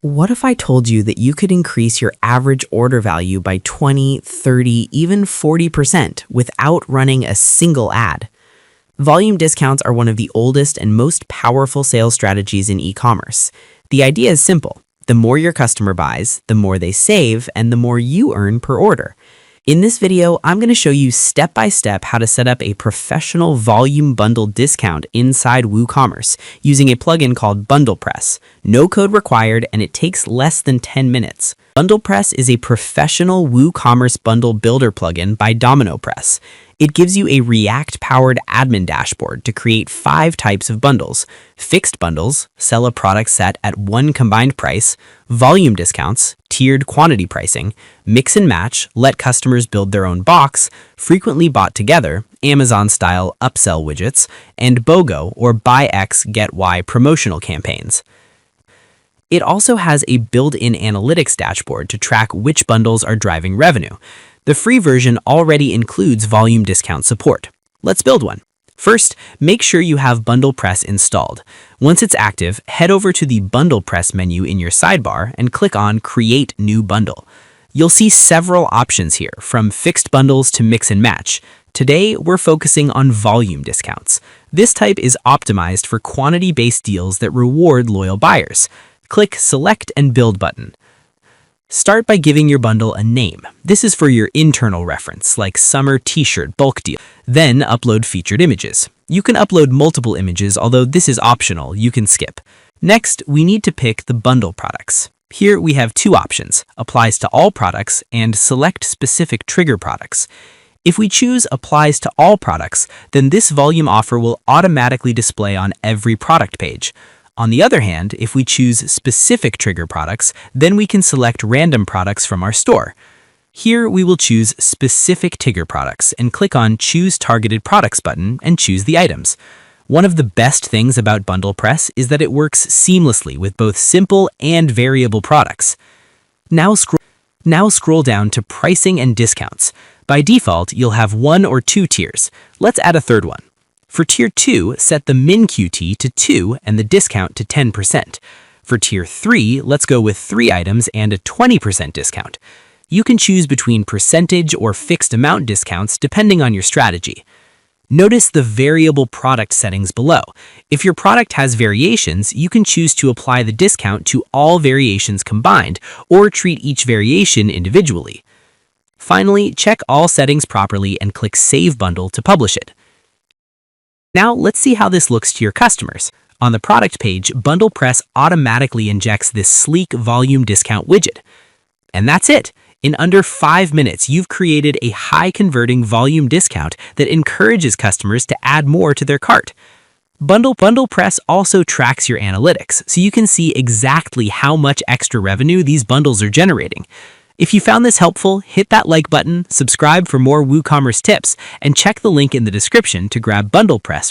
What if I told you that you could increase your average order value by 20, 30, even 40% without running a single ad? Volume discounts are one of the oldest and most powerful sales strategies in e-commerce. The idea is simple. The more your customer buys, the more they save, and the more you earn per order. In this video, I'm going to show you step-by-step how to set up a professional volume bundle discount inside WooCommerce using a plugin called BundlePress. No code required, and it takes less than 10 minutes. BundlePress is a professional WooCommerce bundle builder plugin by WordPress. It gives you a React-powered admin dashboard to create 5 types of bundles: fixed bundles, sell a product set at one combined price; volume discounts, tiered quantity pricing; mix and match, let customers build their own box; frequently bought together, Amazon-style upsell widgets; and BOGO, or Buy X, Get Y promotional campaigns. It also has a built-in analytics dashboard to track which bundles are driving revenue. The free version already includes volume discount support. Let's build one. First, make sure you have BundlePress installed. Once it's active, head over to the BundlePress menu in your sidebar and click on Create New Bundle. You'll see several options here, from fixed bundles to mix and match. Today, we're focusing on volume discounts. This type is optimized for quantity-based deals that reward loyal buyers. Click Select and Build button. Start by giving your bundle a name. This is for your internal reference, like summer t-shirt bulk deal. Then upload featured images. You can upload multiple images, although this is optional, you can skip. Next, we need to pick the bundle products. Here we have 2 options: applies to all products and select specific trigger products. If we choose applies to all products, then this volume offer will automatically display on every product page. On the other hand, if we choose specific trigger products, then we can select random products from our store. Here we will choose specific trigger products and click on Choose Targeted Products button and choose the items. One of the best things about BundlePress is that it works seamlessly with both simple and variable products. Now scroll down to Pricing and Discounts. By default, you'll have 1 or 2 tiers. Let's add a third one. For Tier 2, set the min QT to 2 and the discount to 10%. For Tier 3, let's go with 3 items and a 20% discount. You can choose between percentage or fixed amount discounts depending on your strategy. Notice the variable product settings below. If your product has variations, you can choose to apply the discount to all variations combined or treat each variation individually. Finally, check all settings properly and click Save Bundle to publish it. Now let's see how this looks to your customers. On the product page, BundlePress automatically injects this sleek volume discount widget. And that's it. In under 5 minutes, you've created a high-converting volume discount that encourages customers to add more to their cart. BundlePress also tracks your analytics, so you can see exactly how much extra revenue these bundles are generating. If you found this helpful, hit that like button, subscribe for more WooCommerce tips, and check the link in the description to grab BundlePress for